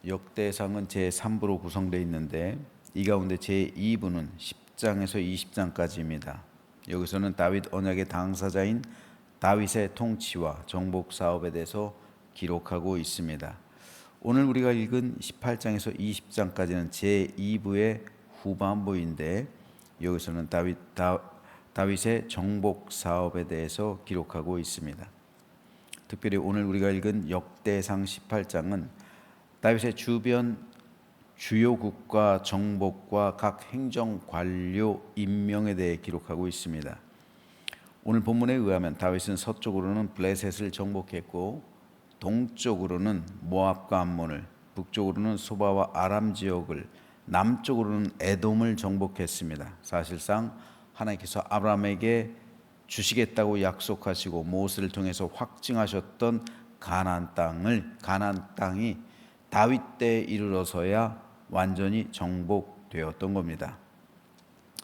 역대상은 제3부로 구성되어 있는데 이 가운데 제2부는 10장에서 20장까지입니다. 여기서는 다윗 언약의 당사자인 다윗의 통치와 정복 사업에 대해서 기록하고 있습니다. 오늘 우리가 읽은 18장에서 20장까지는 제2부의 후반부인데 여기서는 다윗의 정복 사업에 대해서 기록하고 있습니다. 특별히 오늘 우리가 읽은 역대상 18장은 다윗의 주변 주요 국가 정복과 각 행정 관료 임명에 대해 기록하고 있습니다. 오늘 본문에 의하면 다윗은 서쪽으로는 블레셋을 정복했고 동쪽으로는 모압과 암몬을, 북쪽으로는 소바와 아람 지역을, 남쪽으로는 에돔을 정복했습니다. 사실상 하나님께서 아브라함에게 주시겠다고 약속하시고 모세를 통해서 확증하셨던 가나안 땅이 다윗 때에 이르러서야 완전히 정복되었던 겁니다.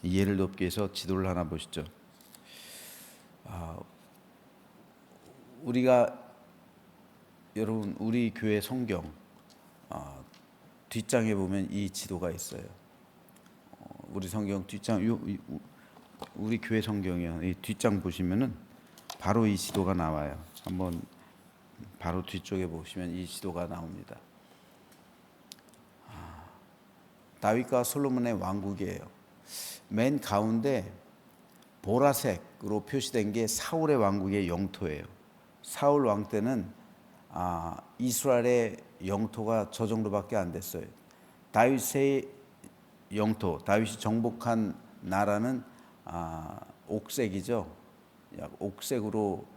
이해를 돕기 위해서 지도를 하나 보시죠. 여러분 우리 교회 성경 뒷장에 보면 이 지도가 있어요. 우리 성경 뒷장 우리 교회 성경이요. 이 뒷장 보시면은 바로 이 지도가 나와요. 한번 바로 뒤쪽에 보시면 이 지도가 나옵니다. 다윗과 솔로몬의 왕국이에요. 맨 가운데 보라색으로 표시된 게 사울의 왕국의 영토예요. 사울 왕 때는 이스라엘의 영토가 저 정도밖에 안 됐어요. 다윗의 영토, 다윗이 정복한 나라는 옥색이죠. 옥색으로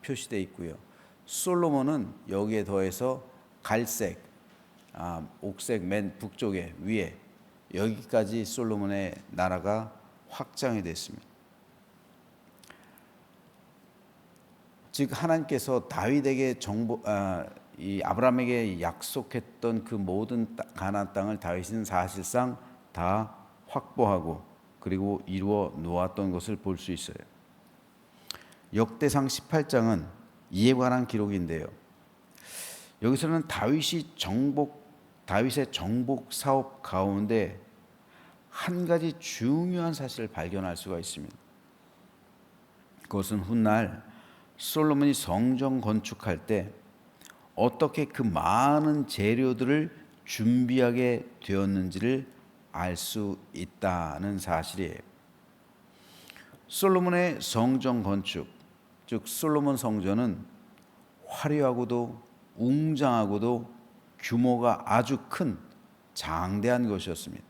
표시되어 있고요. 솔로몬은 여기에 더해서 갈색, 옥색 맨 북쪽에 위에 여기까지 솔로몬의 나라가 확장이 됐습니다. 즉 하나님께서 다윗에게 이 아브라함에게 약속했던 그 모든 가나안 땅을 다윗은 사실상 다 확보하고 그리고 이루어 놓았던 것을 볼 수 있어요. 역대상 18장은 이에 관한 기록인데요. 여기서는 다윗의 정복 사업 가운데 한 가지 중요한 사실을 발견할 수가 있습니다. 그것은 훗날 솔로몬이 성전 건축할 때 어떻게 그 많은 재료들을 준비하게 되었는지를 알 수 있다는 사실이에요. 솔로몬의 성전 건축, 즉 솔로몬 성전은 화려하고도 웅장하고도 규모가 아주 큰 장대한 것이었습니다.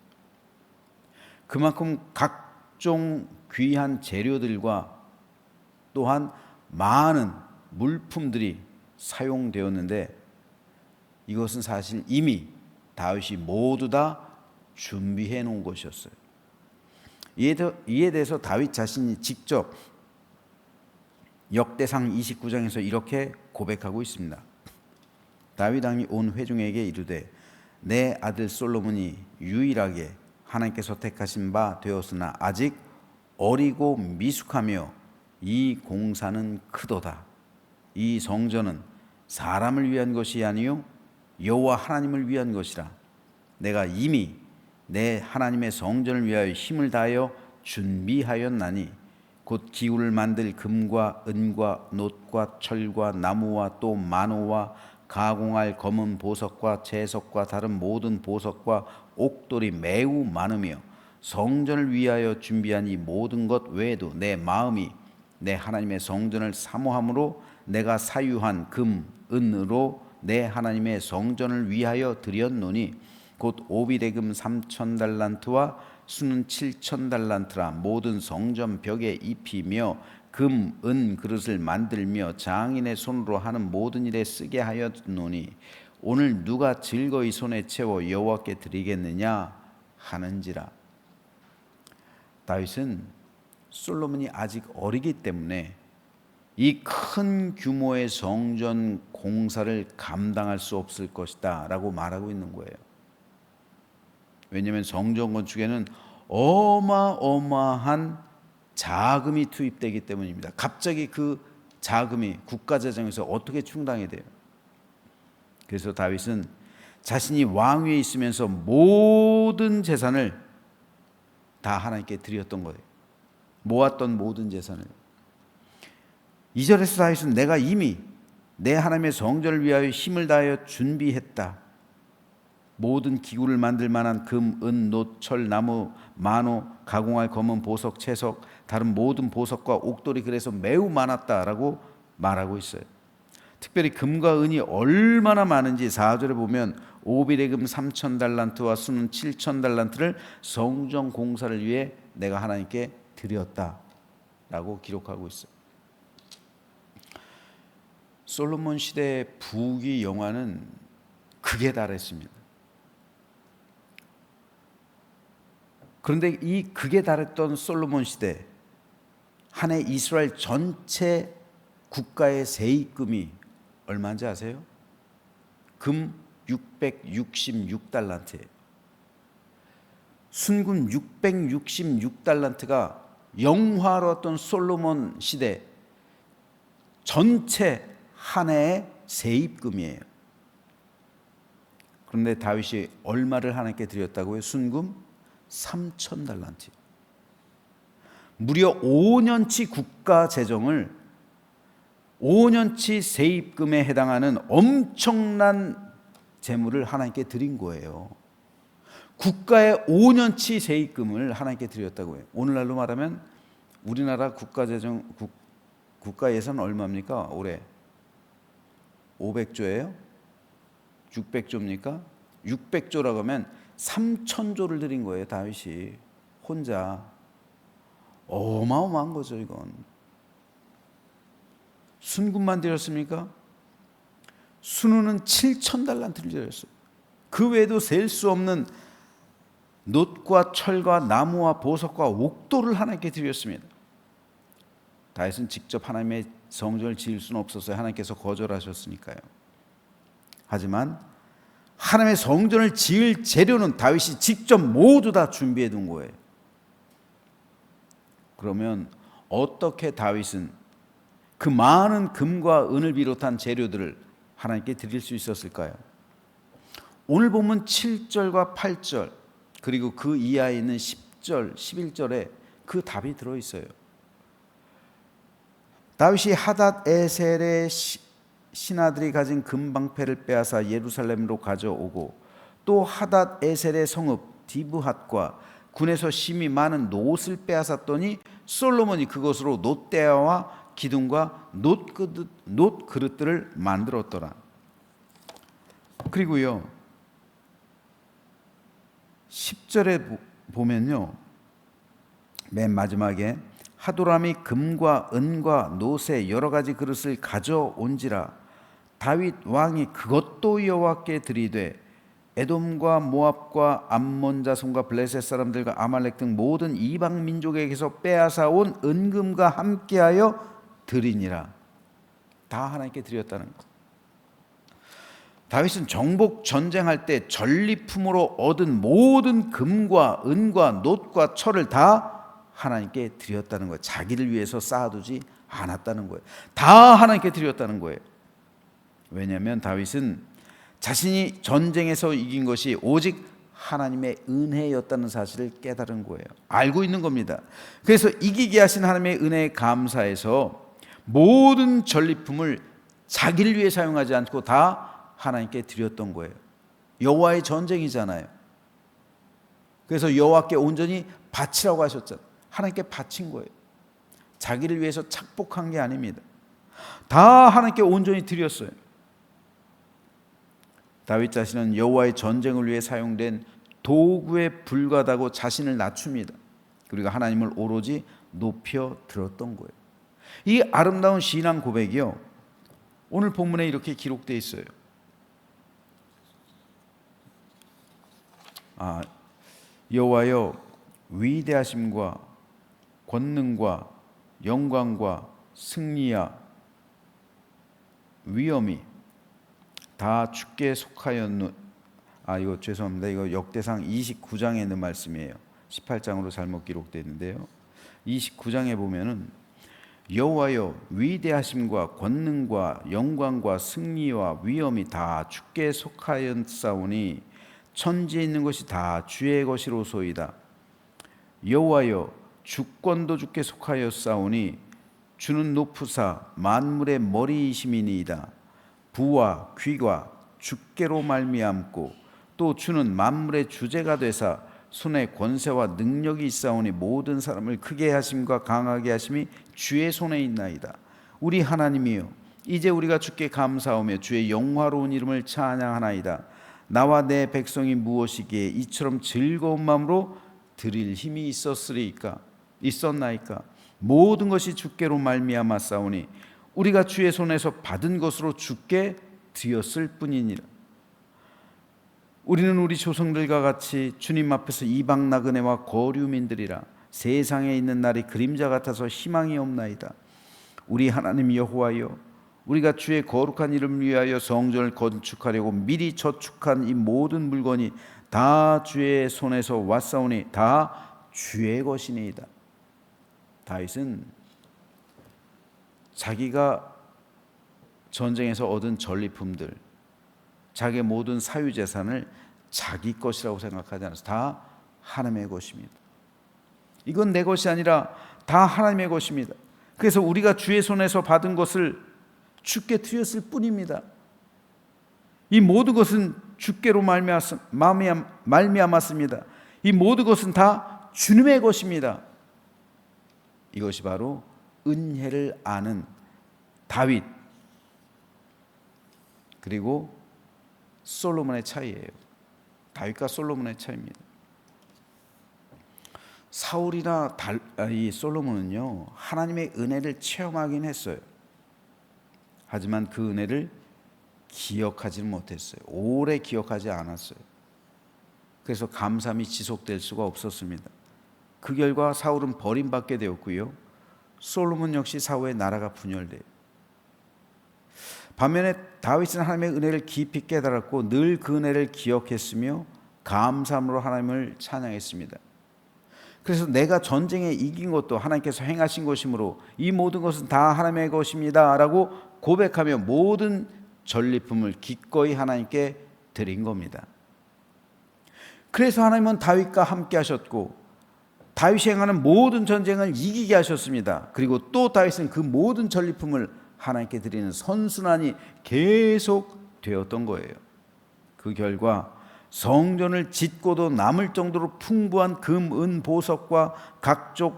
그만큼 각종 귀한 재료들과 또한 많은 물품들이 사용되었는데 이것은 사실 이미 다윗이 모두 다 준비해 놓은 것이었어요. 이에 대해서 다윗 자신이 직접 역대상 29장에서 이렇게 고백하고 있습니다. 다윗 왕이 온 회중에게 이르되 내 아들 솔로몬이 유일하게 하나님께서 택하신 바 되었으나 아직 어리고 미숙하며 이 공사는 크도다. 이 성전은 사람을 위한 것이 아니요 여호와 하나님을 위한 것이라. 내가 이미 내 하나님의 성전을 위하여 힘을 다하여 준비하였나니 곧 기구를 만들 금과 은과 놋과 철과 나무와 또 만호와 가공할 검은 보석과 채석과 다른 모든 보석과 옥돌이 매우 많으며 성전을 위하여 준비한 이 모든 것 외에도 내 마음이 내 하나님의 성전을 사모함으로 내가 사유한 금, 은으로 내 하나님의 성전을 위하여 드렸노니 곧 오비레금 3,000달란트와 수는 7,000달란트라. 모든 성전 벽에 입히며 금, 은 그릇을 만들며 장인의 손으로 하는 모든 일에 쓰게 하였노니 오늘 누가 즐거이 손에 채워 여호와께 드리겠느냐 하는지라. 다윗은 솔로몬이 아직 어리기 때문에 이 큰 규모의 성전 공사를 감당할 수 없을 것이다 라고 말하고 있는 거예요. 왜냐하면 성전 건축에는 어마어마한 자금이 투입되기 때문입니다. 갑자기 그 자금이 국가 재정에서 어떻게 충당이 돼요? 그래서 다윗은 자신이 왕위에 있으면서 모든 재산을 다 하나님께 드렸던 거예요. 모았던 모든 재산을. 2절에서 다윗은 내가 이미 내 하나님의 성전을 위하여 힘을 다하여 준비했다. 모든 기구를 만들 만한 금, 은, 놋, 철, 나무, 만호, 가공할 검은 보석, 채석, 다른 모든 보석과 옥돌이 그래서 매우 많았다라고 말하고 있어요. 특별히 금과 은이 얼마나 많은지 4절에 보면 오빌의 금 3,000달란트와 수는 7,000달란트를 성전 공사를 위해 내가 하나님께 드렸다라고 기록하고 있어요. 솔로몬 시대의 부귀 영화는 극에 달했습니다. 그런데 이 극에 달했던 솔로몬 시대 한 해 이스라엘 전체 국가의 세입금이 얼마인지 아세요? 금 666달란트예요. 순금 666달란트가 영화로웠던 솔로몬 시대 전체 한 해의 세입금이에요. 그런데 다윗이 얼마를 하나님께 드렸다고요? 순금 3,000달란트. 무려 5년치 국가 재정을 5년치 세입금에 해당하는 엄청난 재물을 하나님께 드린 거예요. 국가의 5년치 세입금을 하나님께 드렸다고 해요. 오늘날로 말하면 우리나라 국가 예산 얼마입니까? 올해 500조예요? 600조입니까? 600조라고 하면 3,000조를 드린 거예요. 다윗이 혼자. 어마어마한 거죠. 이건 순금만 드렸습니까? 순우는 7,000달란트를 드렸어요. 그 외에도 셀 수 없는 놋과 철과 나무와 보석과 옥돌을 하나님께 드렸습니다. 다윗은 직접 하나님의 성전을 지을 수는 없었어요. 하나님께서 거절하셨으니까요. 하지만 하나님의 성전을 지을 재료는 다윗이 직접 모두 다 준비해 둔 거예요. 그러면 어떻게 다윗은 그 많은 금과 은을 비롯한 재료들을 하나님께 드릴 수 있었을까요? 오늘 보면 7절과 8절 그리고 그 이하에 있는 10절, 11절에 그 답이 들어있어요. 다윗이 하닷 에셀의 신하들이 가진 금방패를 빼앗아 예루살렘으로 가져오고 또 하닷 에셀의 성읍 디브핫과 군에서 심히 많은 놋을 빼앗았더니 솔로몬이 그것으로 놋대야와 기둥과 놋 그릇들을 만들었더라. 그리고요 10절에 보면요 맨 마지막에 하도람이 금과 은과 놋의 여러 가지 그릇을 가져온지라 다윗 왕이 그것도 여호와께 드리되 에돔과 모압과 암몬 자손과 블레셋 사람들과 아말렉 등 모든 이방 민족에게서 빼앗아 온 은금과 함께하여 드리니라. 다 하나님께 드렸다는 것. 다윗은 정복 전쟁할 때 전리품으로 얻은 모든 금과 은과 놋과 철을 다 하나님께 드렸다는 거예요. 자기를 위해서 쌓아두지 않았다는 거예요. 다 하나님께 드렸다는 거예요. 왜냐하면 다윗은 자신이 전쟁에서 이긴 것이 오직 하나님의 은혜였다는 사실을 깨달은 거예요. 알고 있는 겁니다. 그래서 이기게 하신 하나님의 은혜에 감사해서 모든 전리품을 자기를 위해 사용하지 않고 다 하나님께 드렸던 거예요. 여호와의 전쟁이잖아요. 그래서 여호와께 온전히 바치라고 하셨잖아요. 하나님께 바친 거예요. 자기를 위해서 착복한 게 아닙니다. 다 하나님께 온전히 드렸어요. 다윗 자신은 여호와의 전쟁을 위해 사용된 도구에 불과하다고 자신을 낮춥니다. 그리고 하나님을 오로지 높여 들었던 거예요. 이 아름다운 신앙 고백이요 오늘 본문에 이렇게 기록되어 있어요. 여호와여 위대하심과 권능과 영광과 승리와 위엄이 다 주께 속하였노. 이거 죄송합니다. 이거 역대상 29장에 있는 말씀이에요. 18장으로 잘못 기록되어 있는데요. 29장에 보면은 여호와여, 위대하심과 권능과 영광과 승리와 위엄이 다 주께 속하였사오니 천지에 있는 것이 다 주의 것이로소이다. 여호와여, 주권도 주께 속하였사오니 주는 높으사 만물의 머리이심이니이다. 부와 귀가 주께로 말미암고 또 주는 만물의 주제가 되사 손에 권세와 능력이 있사오니 모든 사람을 크게 하심과 강하게 하심이 주의 손에 있나이다. 우리 하나님이여, 이제 우리가 주께 감사하며 주의 영화로운 이름을 찬양하나이다. 나와 내 백성이 무엇이기에 이처럼 즐거운 마음으로 드릴 힘이 있었나이까. 모든 것이 주께로 말미암았사오니 우리가 주의 손에서 받은 것으로 주께 드렸을 뿐이니라. 우리는 우리 조상들과 같이 주님 앞에서 이방 나그네와 거류민들이라. 세상에 있는 날이 그림자 같아서 희망이 없나이다. 우리 하나님 여호와여, 우리가 주의 거룩한 이름을 위하여 성전을 건축하려고 미리 저축한 이 모든 물건이 다 주의 손에서 왔사오니 다 주의 것이니이다. 다윗은 자기가 전쟁에서 얻은 전리품들, 자기의 모든 사유재산을 자기 것이라고 생각하지 않아서 다 하나님의 것입니다. 이건 내 것이 아니라 다 하나님의 것입니다. 그래서 우리가 주의 손에서 받은 것을 주께 드렸을 뿐입니다. 이 모든 것은 주께로 말미암았습니다. 이 모든 것은 다 주님의 것입니다. 이것이 바로 은혜를 아는 다윗 그리고 솔로몬의 차이예요. 다윗과 솔로몬의 차이입니다. 사울이나 이 솔로몬은요, 하나님의 은혜를 체험하긴 했어요. 하지만 그 은혜를 기억하지는 못했어요. 오래 기억하지 않았어요. 그래서 감사함이 지속될 수가 없었습니다. 그 결과 사울은 버림받게 되었고요, 솔로몬 역시 사후에 나라가 분열돼요. 반면에 다윗은 하나님의 은혜를 깊이 깨달았고 늘 그 은혜를 기억했으며 감사함으로 하나님을 찬양했습니다. 그래서 내가 전쟁에 이긴 것도 하나님께서 행하신 것이므로 이 모든 것은 다 하나님의 것입니다 라고 고백하며 모든 전리품을 기꺼이 하나님께 드린 겁니다. 그래서 하나님은 다윗과 함께 하셨고 다윗이 행하는 모든 전쟁을 이기게 하셨습니다. 그리고 또 다윗은 그 모든 전리품을 하나님께 드리는 선순환이 계속 되었던 거예요. 그 결과 성전을 짓고도 남을 정도로 풍부한 금, 은, 보석과 각종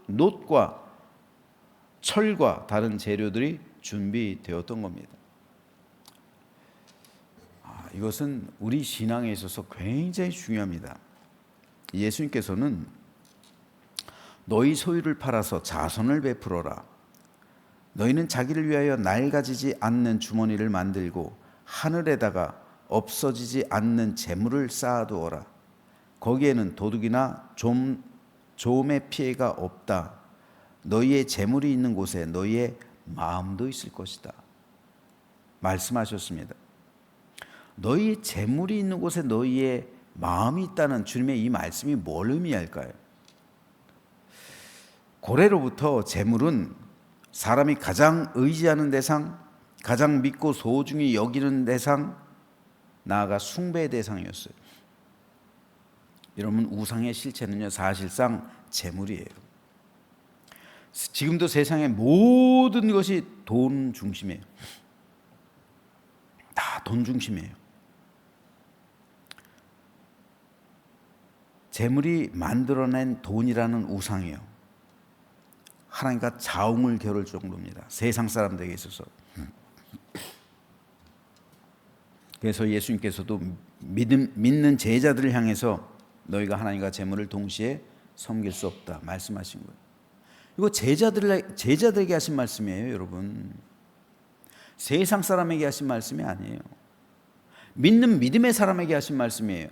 놋과 철과 다른 재료들이 준비되었던 겁니다. 이것은 우리 신앙에 있어서 굉장히 중요합니다. 예수님께서는 너희 소유를 팔아서 자선을 베풀어라. 너희는 자기를 위하여 낡아지지 않는 주머니를 만들고 하늘에다가 없어지지 않는 재물을 쌓아두어라. 거기에는 도둑이나 좀의 피해가 없다. 너희의 재물이 있는 곳에 너희의 마음도 있을 것이다. 말씀하셨습니다. 너희의 재물이 있는 곳에 너희의 마음이 있다는 주님의 이 말씀이 뭘 의미할까요? 고래로부터 재물은 사람이 가장 의지하는 대상, 가장 믿고 소중히 여기는 대상, 나아가 숭배의 대상이었어요. 여러분, 우상의 실체는요, 사실상 재물이에요. 지금도 세상의 모든 것이 돈 중심이에요. 다 돈 중심이에요. 재물이 만들어낸 돈이라는 우상이요, 하나님과 자웅을 겨룰 정도입니다. 세상 사람들에게 있어서. 그래서 예수님께서도 믿는 제자들을 향해서 너희가 하나님과 재물을 동시에 섬길 수 없다 말씀하신 거예요. 이거 제자들에게 하신 말씀이에요, 여러분. 세상 사람에게 하신 말씀이 아니에요. 믿는 믿음의 사람에게 하신 말씀이에요.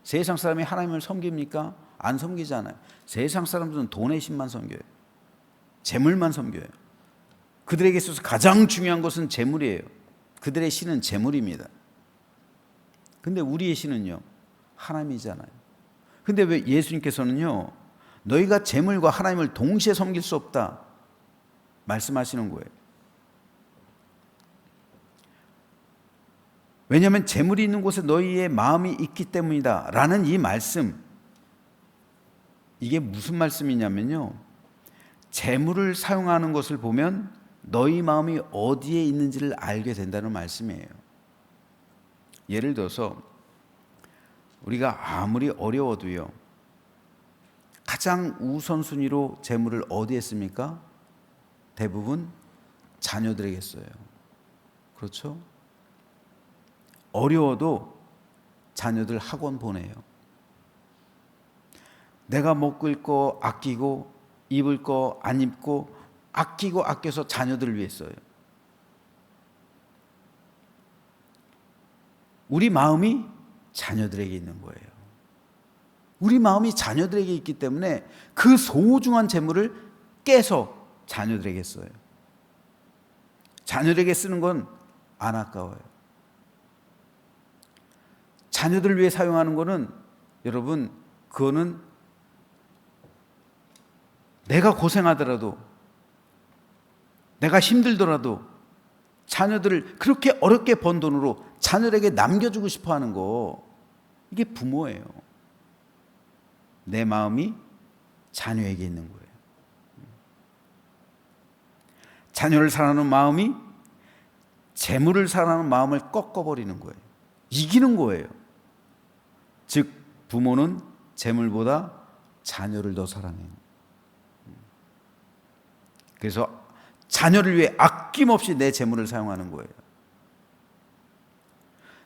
세상 사람이 하나님을 섬깁니까? 안 섬기잖아요. 세상 사람들은 돈의 신만 섬겨요. 재물만 섬겨요. 그들에게 있어서 가장 중요한 것은 재물이에요. 그들의 신은 재물입니다. 근데 우리의 신은요, 하나님이잖아요. 근데 왜 예수님께서는요, 너희가 재물과 하나님을 동시에 섬길 수 없다 말씀하시는 거예요. 왜냐하면 재물이 있는 곳에 너희의 마음이 있기 때문이다 라는 이 말씀, 이게 무슨 말씀이냐면요, 재물을 사용하는 것을 보면 너희 마음이 어디에 있는지를 알게 된다는 말씀이에요. 예를 들어서 우리가 아무리 어려워도요, 가장 우선순위로 재물을 어디에 씁니까? 대부분 자녀들에게 써요. 그렇죠? 어려워도 자녀들 학원 보내요. 내가 먹을 거 아끼고 입을 거 안 입고 아끼고 아껴서 자녀들을 위해 써요. 우리 마음이 자녀들에게 있는 거예요. 우리 마음이 자녀들에게 있기 때문에 그 소중한 재물을 깨서 자녀들에게 써요. 자녀들에게 쓰는 건 안 아까워요. 자녀들을 위해 사용하는 거는, 여러분, 그거는 내가 고생하더라도, 내가 힘들더라도 자녀들을 그렇게 어렵게 번 돈으로 자녀에게 남겨주고 싶어 하는 거, 이게 부모예요. 내 마음이 자녀에게 있는 거예요. 자녀를 사랑하는 마음이 재물을 사랑하는 마음을 꺾어버리는 거예요. 이기는 거예요. 즉 부모는 재물보다 자녀를 더 사랑해요. 그래서 자녀를 위해 아낌없이 내 재물을 사용하는 거예요.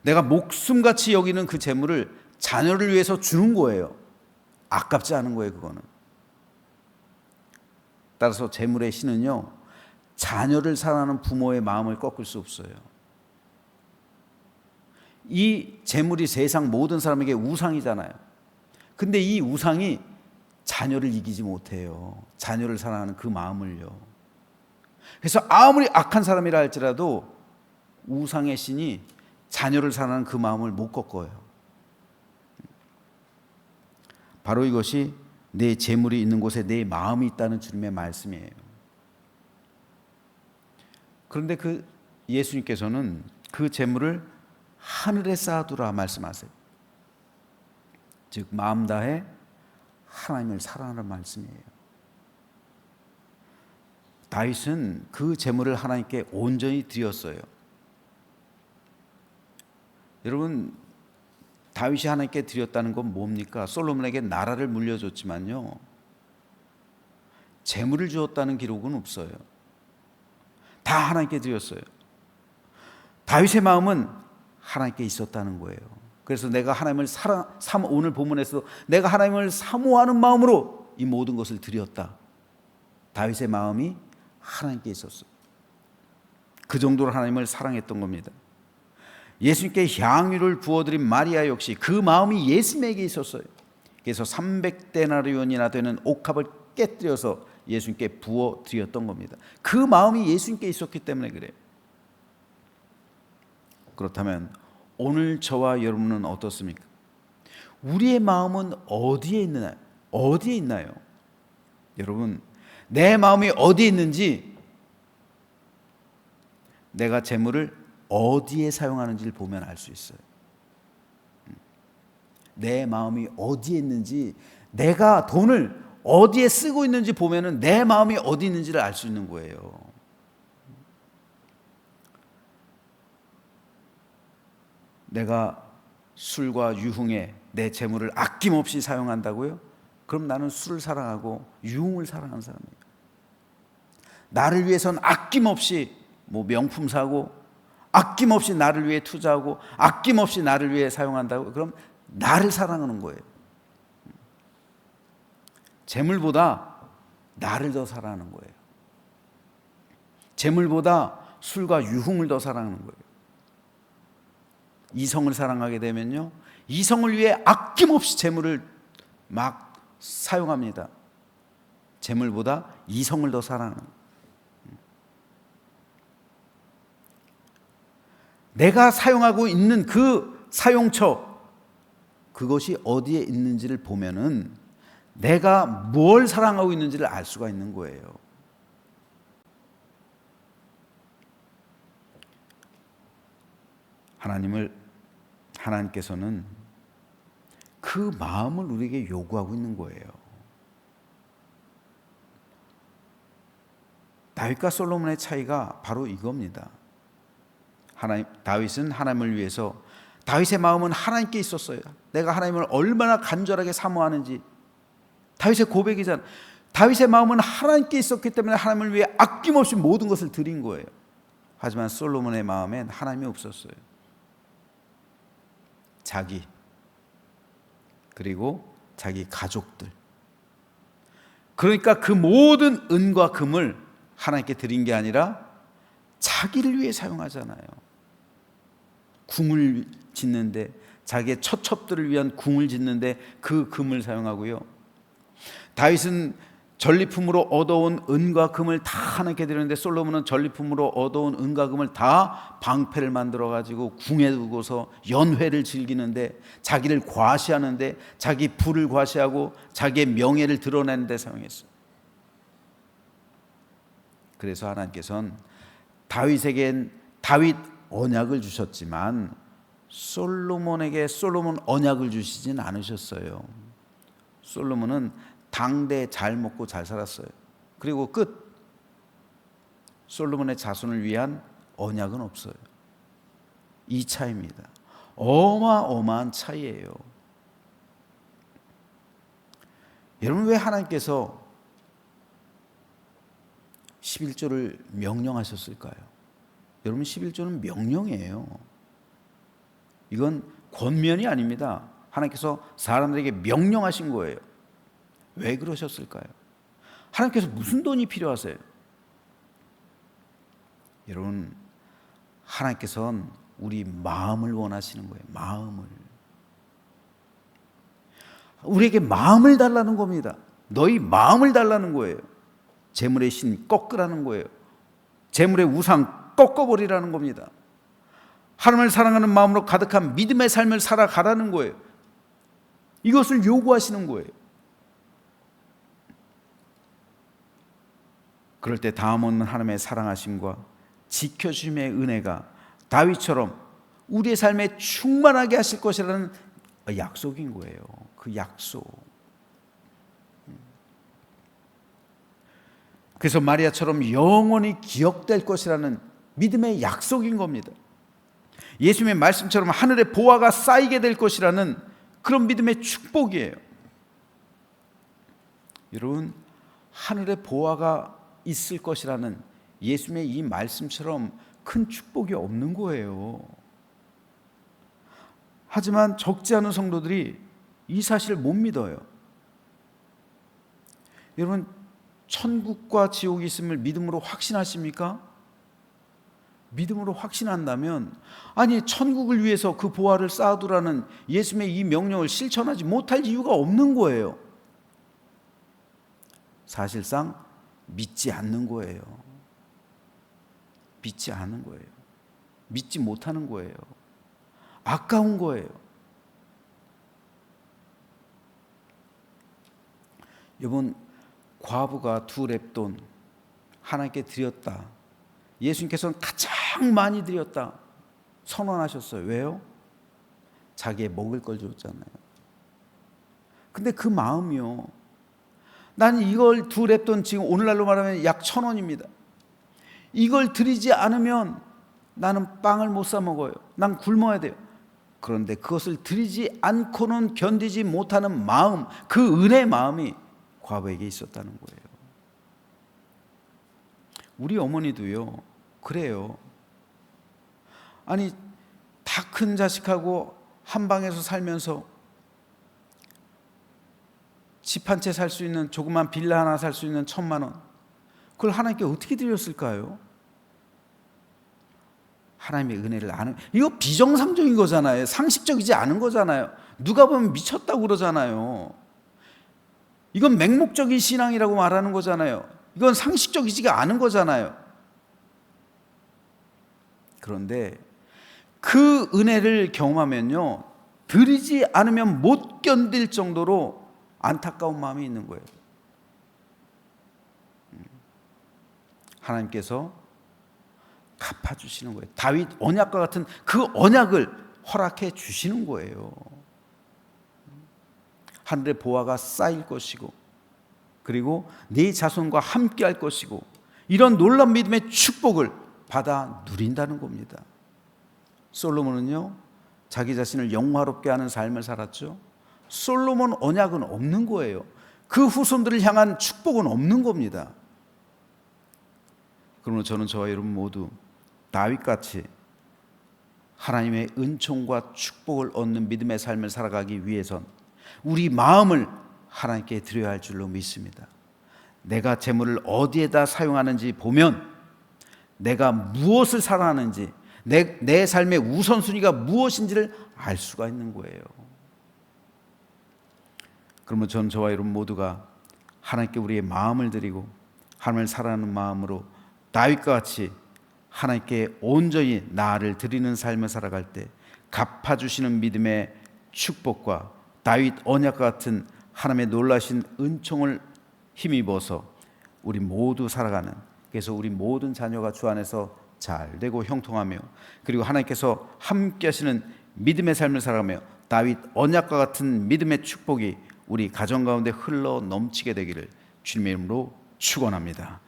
내가 목숨같이 여기는 그 재물을 자녀를 위해서 주는 거예요. 아깝지 않은 거예요, 그거는. 따라서 재물의 신은요, 자녀를 사랑하는 부모의 마음을 꺾을 수 없어요. 이 재물이 세상 모든 사람에게 우상이잖아요. 근데 이 우상이 자녀를 이기지 못해요. 자녀를 사랑하는 그 마음을요. 그래서 아무리 악한 사람이라 할지라도 우상의 신이 자녀를 사랑하는 그 마음을 못 꺾어요. 바로 이것이 내 재물이 있는 곳에 내 마음이 있다는 주님의 말씀이에요. 그런데 그 예수님께서는 그 재물을 하늘에 쌓아두라 말씀하세요. 즉 마음 다해 하나님을 사랑하는 말씀이에요. 다윗은 그 재물을 하나님께 온전히 드렸어요. 여러분, 다윗이 하나님께 드렸다는 건 뭡니까? 솔로몬에게 나라를 물려줬지만요, 재물을 주었다는 기록은 없어요. 다 하나님께 드렸어요. 다윗의 마음은 하나님께 있었다는 거예요. 그래서 내가 하나님을 오늘 본문에서 내가 하나님을 사모하는 마음으로 이 모든 것을 드렸다. 다윗의 마음이 하나님께 있었어요. 그 정도로 하나님을 사랑했던 겁니다. 예수님께 향유를 부어드린 마리아 역시 그 마음이 예수님에게 있었어요. 그래서 300데나리온이나 되는 옥합을 깨뜨려서 예수님께 부어드렸던 겁니다. 그 마음이 예수님께 있었기 때문에 그래요. 그렇다면 오늘 저와 여러분은 어떻습니까? 우리의 마음은 어디에 있나요? 어디에 있나요? 여러분, 내 마음이 어디에 있는지, 내가 재물을 어디에 사용하는지를 보면 알 수 있어요. 내 마음이 어디에 있는지, 내가 돈을 어디에 쓰고 있는지 보면은 내 마음이 어디 있는지를 알 수 있는 거예요. 내가 술과 유흥에 내 재물을 아낌없이 사용한다고요? 그럼 나는 술을 사랑하고 유흥을 사랑하는 사람이에요. 나를 위해서는 아낌없이 명품 사고, 아낌없이 나를 위해 투자하고, 아낌없이 나를 위해 사용한다고, 그럼 나를 사랑하는 거예요. 재물보다 나를 더 사랑하는 거예요. 재물보다 술과 유흥을 더 사랑하는 거예요. 이성을 사랑하게 되면요, 이성을 위해 아낌없이 재물을 막 사용합니다. 재물보다 이성을 더 사랑하는 거예요. 내가 사용하고 있는 그 사용처, 그것이 어디에 있는지를 보면은 내가 뭘 사랑하고 있는지를 알 수가 있는 거예요. 하나님께서는 그 마음을 우리에게 요구하고 있는 거예요. 다윗과 솔로몬의 차이가 바로 이겁니다. 다윗은 하나님을 위해서, 다윗의 마음은 하나님께 있었어요. 내가 하나님을 얼마나 간절하게 사모하는지 다윗의 고백이잖아요. 다윗의 마음은 하나님께 있었기 때문에 하나님을 위해 아낌없이 모든 것을 드린 거예요. 하지만 솔로몬의 마음엔 하나님이 없었어요. 자기, 그리고 자기 가족들. 그러니까 그 모든 은과 금을 하나님께 드린 게 아니라 자기를 위해 사용하잖아요. 궁을 짓는데, 자기의 처첩들을 위한 궁을 짓는데 그 금을 사용하고요. 다윗은 전리품으로 얻어온 은과 금을 다 하나님께 드렸는데, 솔로몬은 전리품으로 얻어온 은과 금을 다 방패를 만들어 가지고 궁에 두고서 연회를 즐기는데, 자기를 과시하는데, 자기 부를 과시하고 자기의 명예를 드러내는 데 사용했어요. 그래서 하나님께서는 다윗에겐 다윗 언약을 주셨지만 솔로몬에게 솔로몬 언약을 주시진 않으셨어요. 솔로몬은 당대 잘 먹고 잘 살았어요. 그리고 끝. 솔로몬의 자손을 위한 언약은 없어요. 이 차이입니다. 어마어마한 차이예요. 여러분, 왜 하나님께서 11조를 명령하셨을까요? 여러분, 11조는 명령이에요. 이건 권면이 아닙니다. 하나님께서 사람들에게 명령하신 거예요. 왜 그러셨을까요? 하나님께서 무슨 돈이 필요하세요? 여러분, 하나님께서는 우리 마음을 원하시는 거예요. 마음을. 우리에게 마음을 달라는 겁니다. 너희 마음을 달라는 거예요. 재물의 신 꺾으라는 거예요. 재물의 우상 꺾어버리라는 겁니다. 하나님을 사랑하는 마음으로 가득한 믿음의 삶을 살아가라는 거예요. 이것을 요구하시는 거예요. 그럴 때 다음 없는 하나님의 사랑하심과 지켜주심의 은혜가 다윗처럼 우리의 삶에 충만하게 하실 것이라는 약속인 거예요. 그 약속. 그래서 마리아처럼 영원히 기억될 것이라는 믿음의 약속인 겁니다. 예수님의 말씀처럼 하늘의 보화가 쌓이게 될 것이라는 그런 믿음의 축복이에요. 여러분, 하늘의 보화가 있을 것이라는 예수님의 이 말씀처럼 큰 축복이 없는 거예요. 하지만 적지 않은 성도들이 이 사실을 못 믿어요. 여러분, 천국과 지옥이 있음을 믿음으로 확신하십니까? 믿음으로 확신한다면, 아니, 천국을 위해서 그 보화를 쌓아두라는 예수님의 이 명령을 실천하지 못할 이유가 없는 거예요. 사실상 믿지 않는 거예요. 믿지 않은 거예요. 믿지 못하는 거예요. 아까운 거예요. 여러분, 과부가 2렙돈 하나님께 드렸다. 예수님께서는 가장 많이 드렸다 선언하셨어요. 왜요? 자기의 먹을 걸 줬잖아요. 근데 그 마음이요, 난 이걸 2렙돈, 지금 오늘날로 말하면 약 1,000원입니다. 이걸 드리지 않으면 나는 빵을 못 사 먹어요. 난 굶어야 돼요. 그런데 그것을 드리지 않고는 견디지 못하는 마음, 그 은혜의 마음이 과부에게 있었다는 거예요. 우리 어머니도요, 그래요. 아니, 다 큰 자식하고 한 방에서 살면서 집 한 채 살 수 있는, 조그만 빌라 하나 살 수 있는 1,000만 원, 그걸 하나님께 어떻게 드렸을까요? 하나님의 은혜를 아는, 이거 비정상적인 거잖아요. 상식적이지 않은 거잖아요. 누가 보면 미쳤다고 그러잖아요. 이건 맹목적인 신앙이라고 말하는 거잖아요. 이건 상식적이지가 않은 거잖아요. 그런데 그 은혜를 경험하면요, 드리지 않으면 못 견딜 정도로 안타까운 마음이 있는 거예요. 하나님께서 갚아주시는 거예요. 다윗 언약과 같은 그 언약을 허락해 주시는 거예요. 하늘의 보화가 쌓일 것이고, 그리고 네 자손과 함께 할 것이고, 이런 놀라운 믿음의 축복을 받아 누린다는 겁니다. 솔로몬은요, 자기 자신을 영화롭게 하는 삶을 살았죠. 솔로몬 언약은 없는 거예요. 그 후손들을 향한 축복은 없는 겁니다. 그러므로 저는 저와 여러분 모두 다윗같이 하나님의 은총과 축복을 얻는 믿음의 삶을 살아가기 위해선 우리 마음을 하나님께 드려야 할 줄로 믿습니다. 내가 재물을 어디에다 사용하는지 보면 내가 무엇을 사랑하는지, 내 삶의 우선순위가 무엇인지를 알 수가 있는 거예요. 그러면 전 저와 여러분 모두가 하나님께 우리의 마음을 드리고 하나님을 사랑하는 마음으로 다윗과 같이 하나님께 온전히 나를 드리는 삶을 살아갈 때 갚아주시는 믿음의 축복과 다윗 언약과 같은 하나님의 놀라신 은총을 힘입어서 우리 모두 살아가는, 그래서 우리 모든 자녀가 주 안에서 잘 되고 형통하며, 그리고 하나님께서 함께 하시는 믿음의 삶을 살아가며 다윗 언약과 같은 믿음의 축복이 우리 가정 가운데 흘러 넘치게 되기를 주님의 이름으로 축원합니다.